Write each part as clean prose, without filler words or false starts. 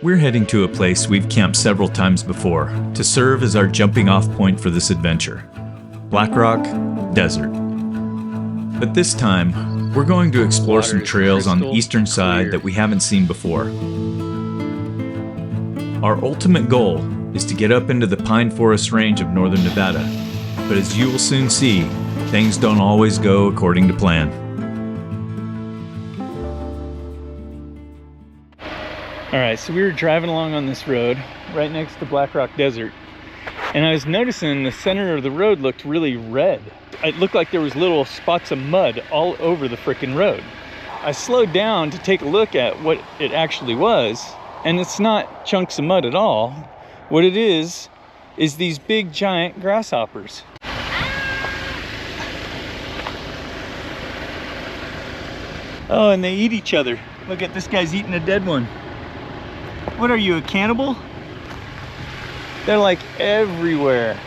We're heading to a place we've camped several times before to serve as our jumping off point for this adventure, Black Rock Desert. But this time, we're going to explore some trails on the eastern side that we haven't seen before. Our ultimate goal is to get up into the pine forest range of northern Nevada, but as you will soon see, things don't always go according to plan. All right, so we were driving along on this road right next to Black Rock Desert, and I was noticing the center of the road looked really red. It looked like there was little spots of mud all over the frickin' road. I slowed down to take a look at what it actually was, and it's not chunks of mud at all. What it is these big giant grasshoppers. Oh, and they eat each other. Look at this guy's eating a dead one. What are you, a cannibal? They're like everywhere.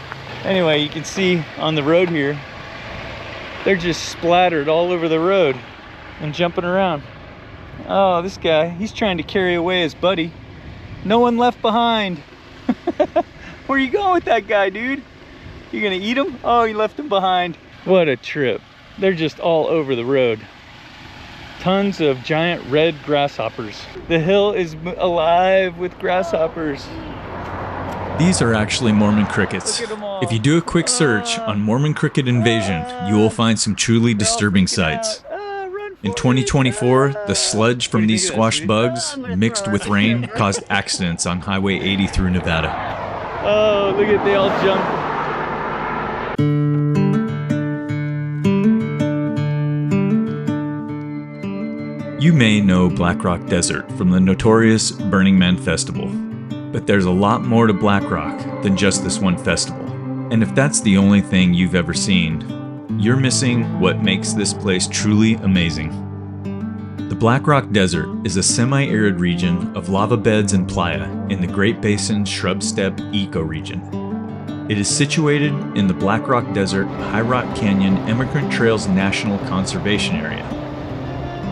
Anyway, you can see on the road here, they're just splattered all over the road and jumping around. Oh, this guy, he's trying to carry away his buddy. No one left behind. Where are you going with that guy, dude? You gonna eat him? Oh, he left him behind. What a trip. They're just all over the road. Tons of giant red grasshoppers. The hill is alive with grasshoppers. These are actually Mormon crickets. If you do a quick search on Mormon cricket invasion, you will find some truly disturbing sights. In 2024, the sludge from these squashed bugs mixed with rain caused accidents on Highway 80 through Nevada. Oh, look at, they all jump. You may know Black Rock Desert from the notorious Burning Man Festival, but there's a lot more to Black Rock than just this one festival. And if that's the only thing you've ever seen, you're missing what makes this place truly amazing. The Black Rock Desert is a semi-arid region of lava beds and playa in the Great Basin Shrub Steppe ecoregion. It is situated in the Black Rock Desert High Rock Canyon Emigrant Trails National Conservation Area,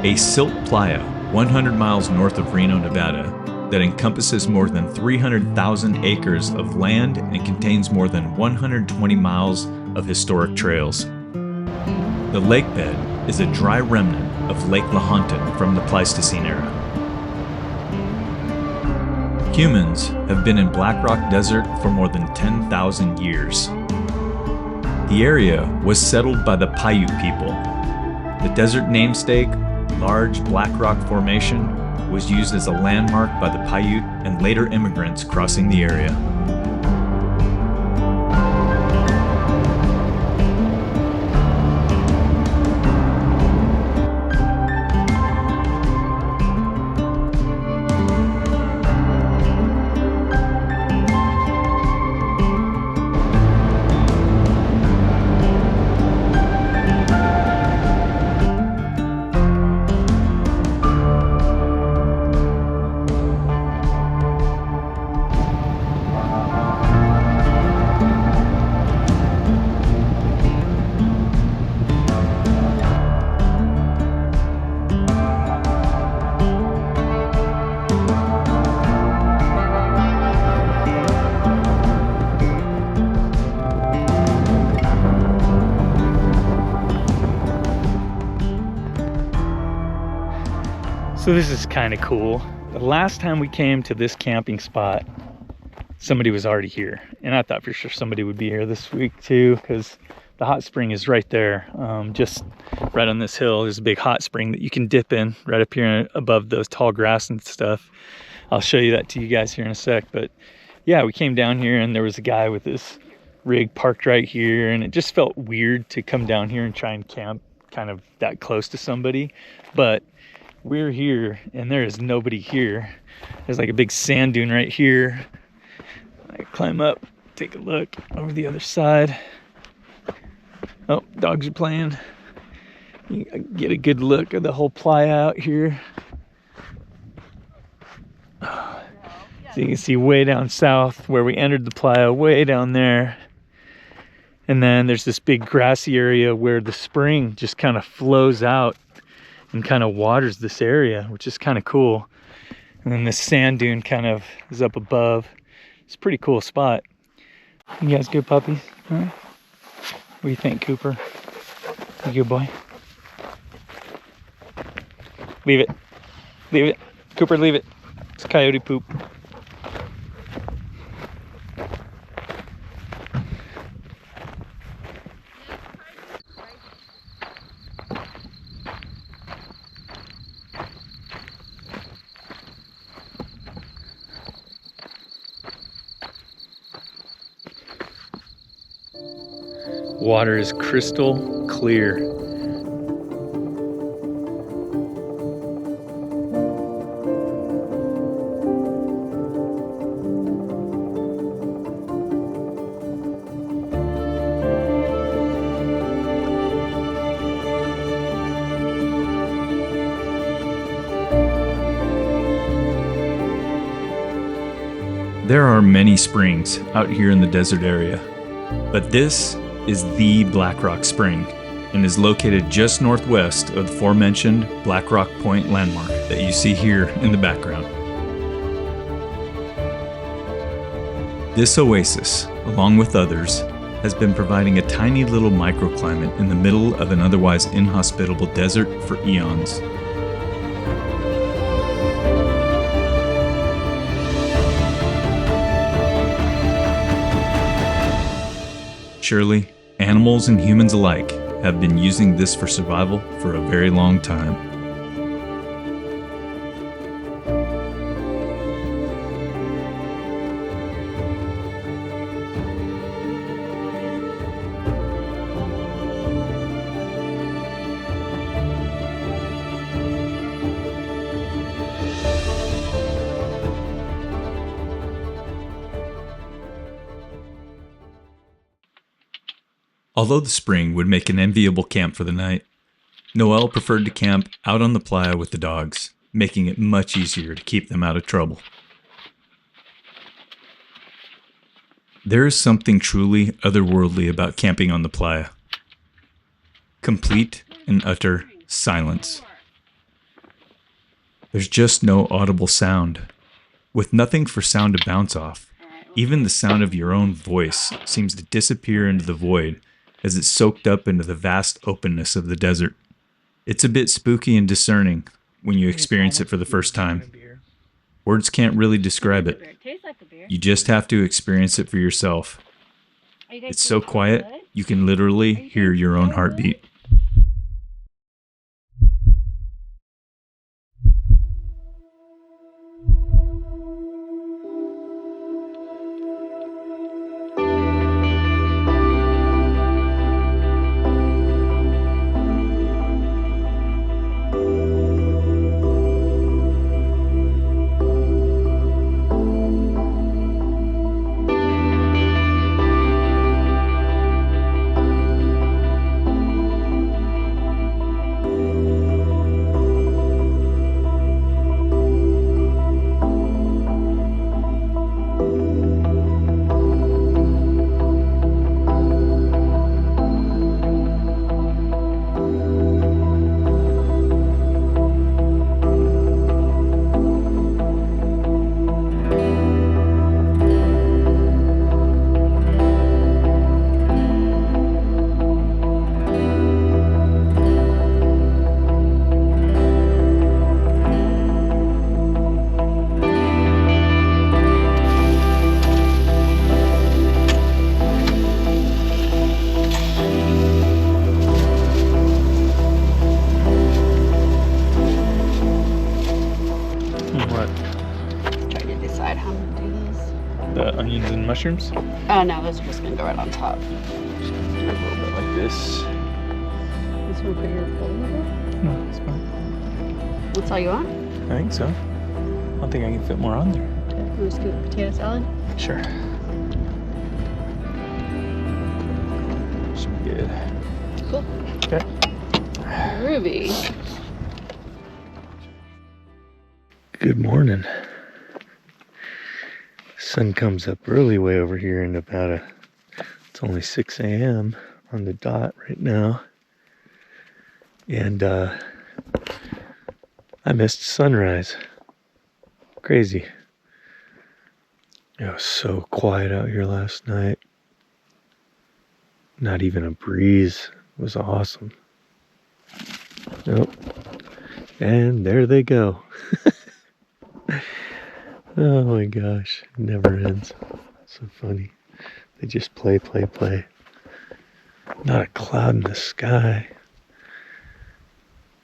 a silt playa 100 miles north of Reno, Nevada, that encompasses more than 300,000 acres of land and contains more than 120 miles of historic trails. The lake bed is a dry remnant of Lake Lahontan from the Pleistocene era. Humans have been in Black Rock Desert for more than 10,000 years. The area was settled by the Paiute people. The desert namesake, large Black Rock Formation, was used as a landmark by the Paiute and later immigrants crossing the area. So this is kind of cool. The last time we came to this camping spot, somebody was already here. And I thought for sure somebody would be here this week too, because the hot spring is right there. Just right on this hill, there's a big hot spring that you can dip in right up here above those tall grass and stuff. I'll show you that to you guys here in a sec. But yeah, we came down here and there was a guy with this rig parked right here. And it just felt weird to come down here and try and camp kind of that close to somebody. But we're here and there is nobody here. There's like a big sand dune right here. I climb up, take a look over the other side. Oh, dogs are playing. You get a good look at the whole playa out here. So you can see way down south where we entered the playa, way down there. And then there's this big grassy area where the spring just kind of flows out and kind of waters this area, which is kind of cool. And then this sand dune kind of is up above. It's a pretty cool spot. You guys good puppies? All right. What do you think, Cooper? You good boy? Leave it. Leave it. Cooper, leave it. It's coyote poop. Water is crystal clear. There are many springs out here in the desert area, but this is the Black Rock Spring and is located just northwest of the aforementioned Black Rock Point landmark that you see here in the background. This oasis, along with others, has been providing a tiny little microclimate in the middle of an otherwise inhospitable desert for eons. Surely, animals and humans alike have been using this for survival for a very long time. Although the spring would make an enviable camp for the night, Noel preferred to camp out on the playa with the dogs, making it much easier to keep them out of trouble. There is something truly otherworldly about camping on the playa. Complete and utter silence. There's just no audible sound. With nothing for sound to bounce off, even the sound of your own voice seems to disappear into the void as it's soaked up into the vast openness of the desert. It's a bit spooky and discerning when you experience it for the first time. Words can't really describe it. You just have to experience it for yourself. It's so quiet, you can literally hear your own heartbeat. The onions and mushrooms? Oh no, those are just gonna go right on top. A little bit like this. This one for your plate? No, it's fine. That's all you want? I think so. I don't think I can fit more on there. You want to scoop potato salad? Sure. Should be good. Cool. Okay. Ruby. Good morning. Sun comes up early way over here in Nevada. It's only 6 a.m. on the dot right now. And I missed sunrise. Crazy. It was so quiet out here last night. Not even a breeze. It was awesome. Nope. And there they go. Oh my gosh. It never ends. So funny. They just play, play, play. Not a cloud in the sky.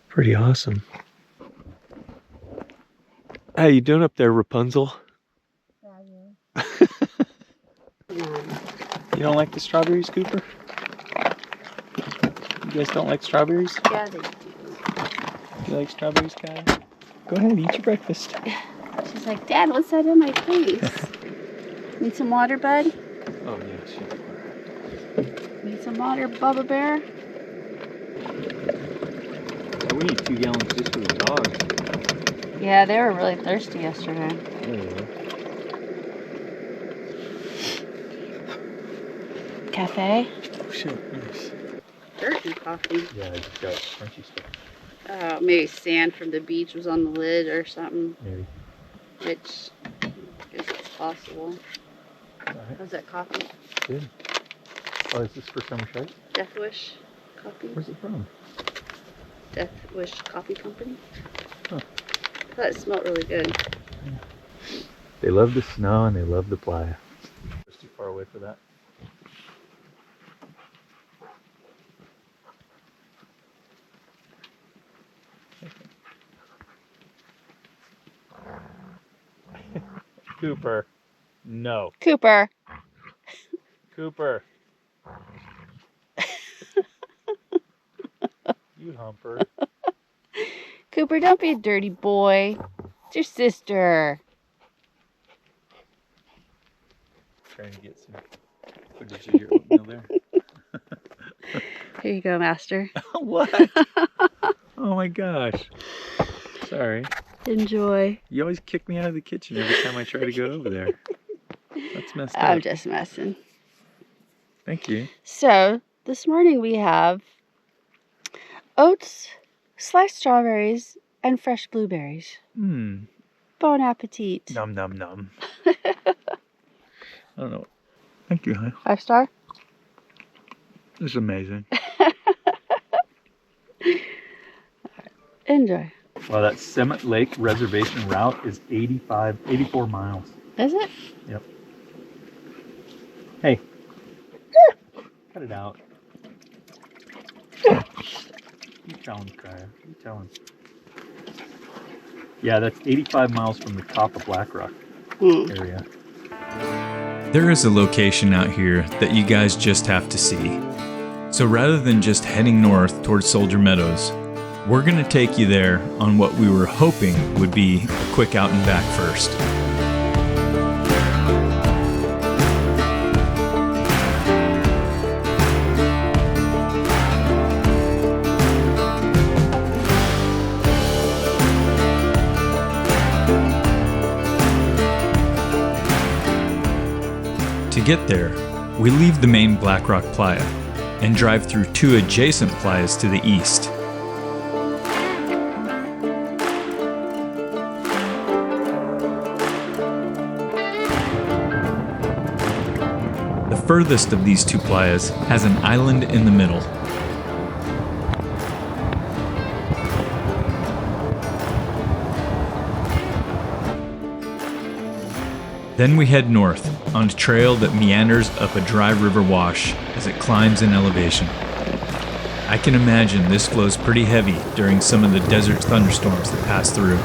Pretty awesome. How you doing up there, Rapunzel? You don't like the strawberries, Cooper? You guys don't like strawberries? Yeah, they do. You like strawberries, Kyle? Go ahead, eat your breakfast. She's like, Dad, what's that in my face? Need some water, bud? Oh, yeah, sure. Need some water, Bubba Bear? Yeah, we need 2 gallons just for the dogs. Yeah, they were really thirsty yesterday. Cafe? Oh, shit, nice. Dirt and coffee. Yeah, I just got crunchy stuff. Maybe sand from the beach was on the lid or something, Maybe. which I guess it's possible. Alright, Was that coffee? good. Oh, is this for Summer Shite? Death Wish Coffee? Where's it from? Death Wish Coffee Company? Huh. I thought it smelled really good. They love the snow and they love the playa. It's too far away for that. Cooper. No. Cooper! Cooper. You humper. Cooper, don't be a dirty boy. It's your sister. Trying to get some footage of your oatmeal there. Here you go, Master. What? Oh my gosh. Sorry. Enjoy. You always kick me out of the kitchen every time I try to go over there. That's messed up. I'm just messing. Thank you. So, this morning we have oats, sliced strawberries, and fresh blueberries. Mmm. Bon appetit. Num num num. I don't know. Thank you, honey. 5-star? This is amazing. Enjoy. Well, that Summit Lake reservation route is 84 miles. Is it? Yep. Hey. Cut it out. You tell him, Kaya. You tell him. Yeah, that's 85 miles from the top of Black Rock area. There is a location out here that you guys just have to see. So rather than just heading north towards Soldier Meadows, we're going to take you there on what we were hoping would be a quick out and back first. To get there, we leave the main Black Rock Playa and drive through 2 adjacent playas to the east. The furthest of these 2 playas has an island in the middle. Then we head north on a trail that meanders up a dry river wash as it climbs in elevation. I can imagine this flows pretty heavy during some of the desert thunderstorms that pass through.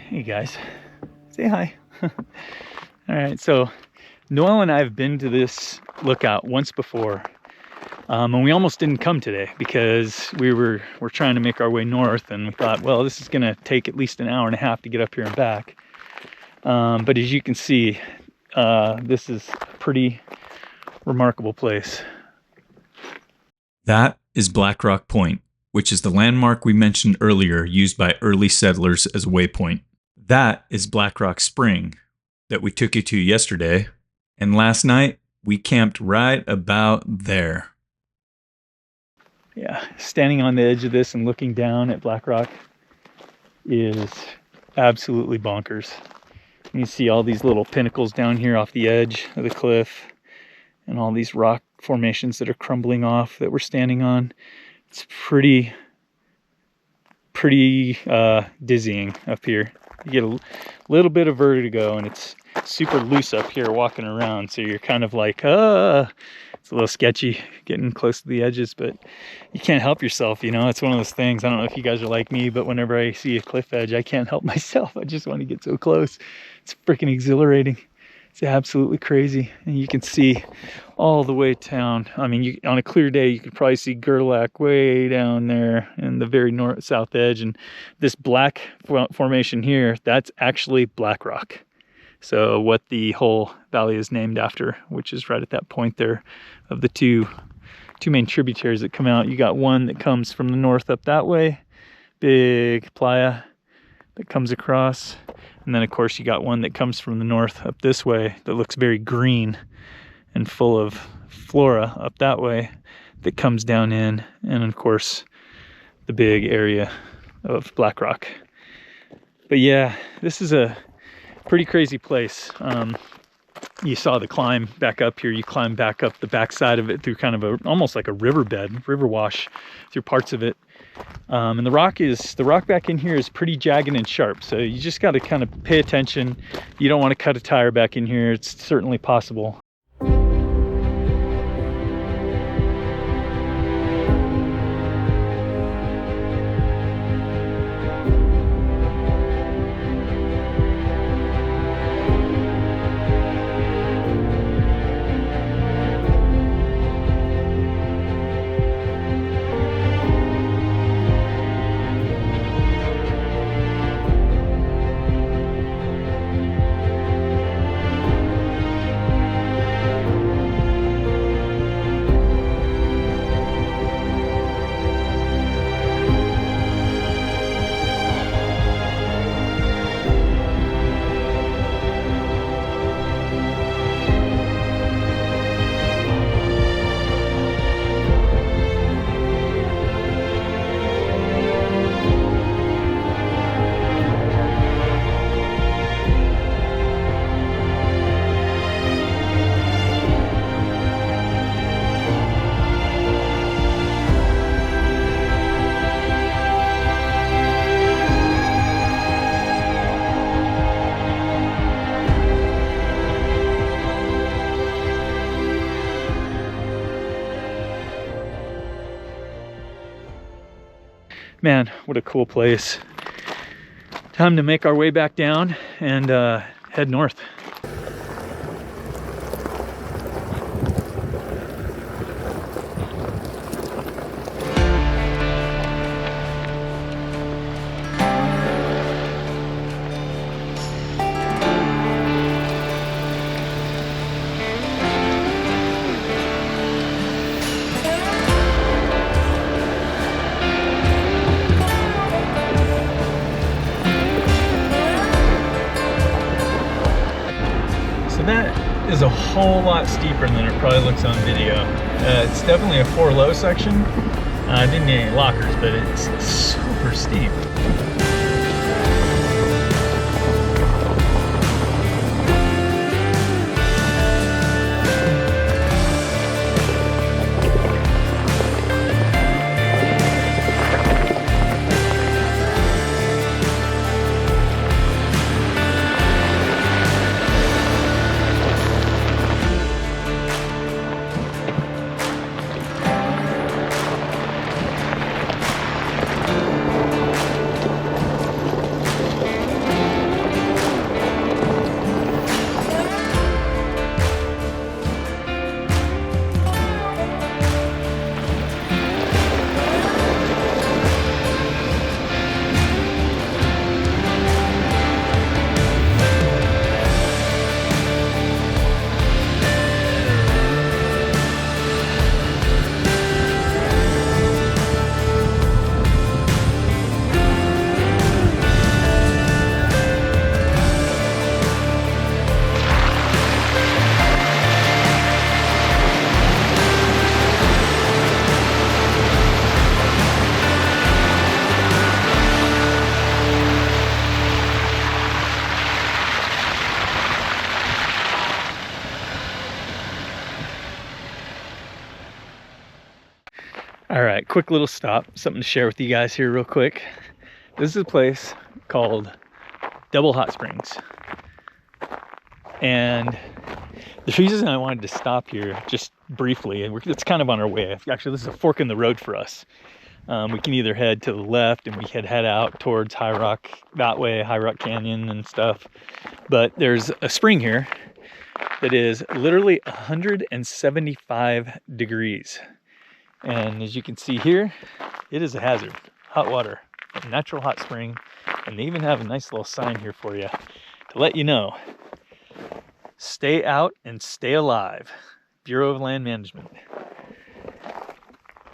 Hey guys, say hi. All right, so Noel and I have been to this lookout once before, and we almost didn't come today because we're trying to make our way north, and we thought, well, this is gonna take at least an hour and a half to get up here and back. But as you can see, this is a pretty remarkable place. That is Black Rock Point, which is the landmark we mentioned earlier used by early settlers as a waypoint. That is Black Rock Spring that we took you to yesterday, and last night we camped right about there. Yeah, standing on the edge of this and looking down at Black Rock is absolutely bonkers. You see all these little pinnacles down here off the edge of the cliff and all these rock formations that are crumbling off that we're standing on. It's pretty dizzying up here. You get a little bit of vertigo, and it's super loose up here walking around, so you're kind of like, it's a little sketchy getting close to the edges, but you can't help yourself, you know. It's one of those things. I don't know if you guys are like me, but whenever I see a cliff edge, I can't help myself. I just want to get so close. It's freaking exhilarating. It's absolutely crazy. And you can see all the way down. I mean, on a clear day, you could probably see Gerlach way down there in the very south edge. And this black formation here, that's actually Black Rock. So what the whole valley is named after, which is right at that point there of the two main tributaries that come out. You got one that comes from the north up that way, big playa that comes across. And then, of course, you got one that comes from the north up this way that looks very green and full of flora up that way that comes down in. And, of course, the big area of Black Rock. But, yeah, this is a pretty crazy place. You saw the climb back up here. You climb back up the backside of it through kind of almost like a river wash through parts of it. And the rock back in here is pretty jagged and sharp. So you just got to kind of pay attention. You don't want to cut a tire back in here. It's certainly possible. Man, what a cool place. Time to make our way back down and head north. That is a whole lot steeper than it probably looks on video. It's definitely a 4 low section. I didn't need any lockers, but it's super steep. quick little stop, something to share with you guys here real quick. This is a place called Double Hot Springs. And the reason I wanted to stop here just briefly, and it's kind of on our way. Actually, this is a fork in the road for us. We can either head to the left and we can head out towards High Rock that way, High Rock Canyon and stuff. But there's a spring here that is literally 175 degrees. And as you can see here, it is a hazard. Hot water, a natural hot spring. And they even have a nice little sign here for you to let you know. Stay out and stay alive. Bureau of Land Management.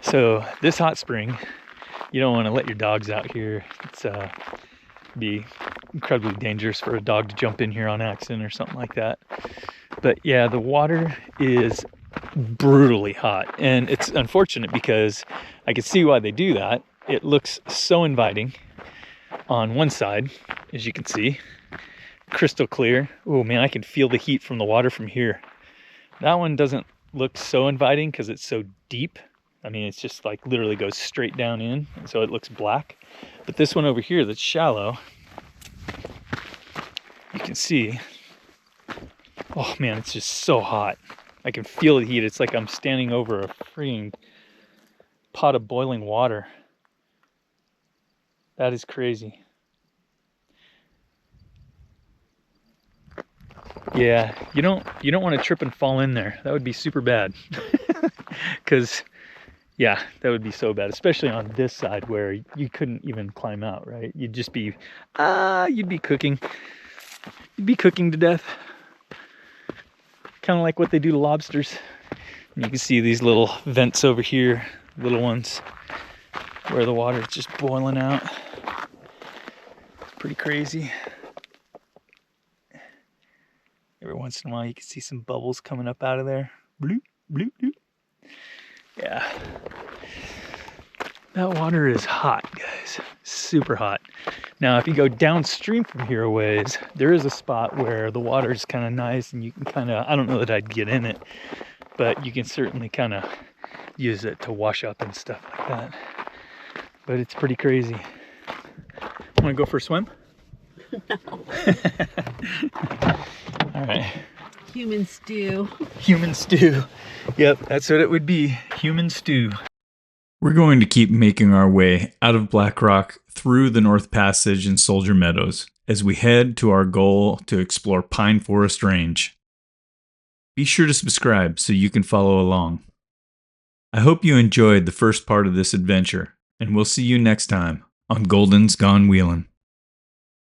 So this hot spring, you don't want to let your dogs out here. It's be incredibly dangerous for a dog to jump in here on accident or something like that. But yeah, the water is brutally hot, and it's unfortunate because I can see why they do that. It looks so inviting on one side, as you can see, crystal clear. Oh man, I can feel the heat from the water from here. That one doesn't look so inviting because it's so deep. I mean, it's just like literally goes straight down in, and so it looks black. But this one over here that's shallow, you can see, oh man, it's just so hot. I can feel the heat. It's like I'm standing over a freaking pot of boiling water. That is crazy. Yeah, you don't want to trip and fall in there. That would be super bad. Because yeah, that would be so bad, especially on this side where you couldn't even climb out, right? You'd just be you'd be cooking. You'd be cooking to death. Kind of like what they do to lobsters. And you can see these little vents over here, little ones, where the water is just boiling out. It's pretty crazy. Every once in a while you can see some bubbles coming up out of there. Bloop, bloop, bloop. Yeah. That water is hot, guys. Super hot. Now, if you go downstream from here a ways, there is a spot where the water is kind of nice and you can kind of, I don't know that I'd get in it, but you can certainly kind of use it to wash up and stuff like that. But it's pretty crazy. Want to go for a swim? No. All right. Human stew. Human stew. Yep, that's what it would be. Human stew. We're going to keep making our way out of Black Rock through the North Passage and Soldier Meadows as we head to our goal to explore Pine Forest Range. Be sure to subscribe so you can follow along. I hope you enjoyed the first part of this adventure, and we'll see you next time on Golden's Gone Wheelin'.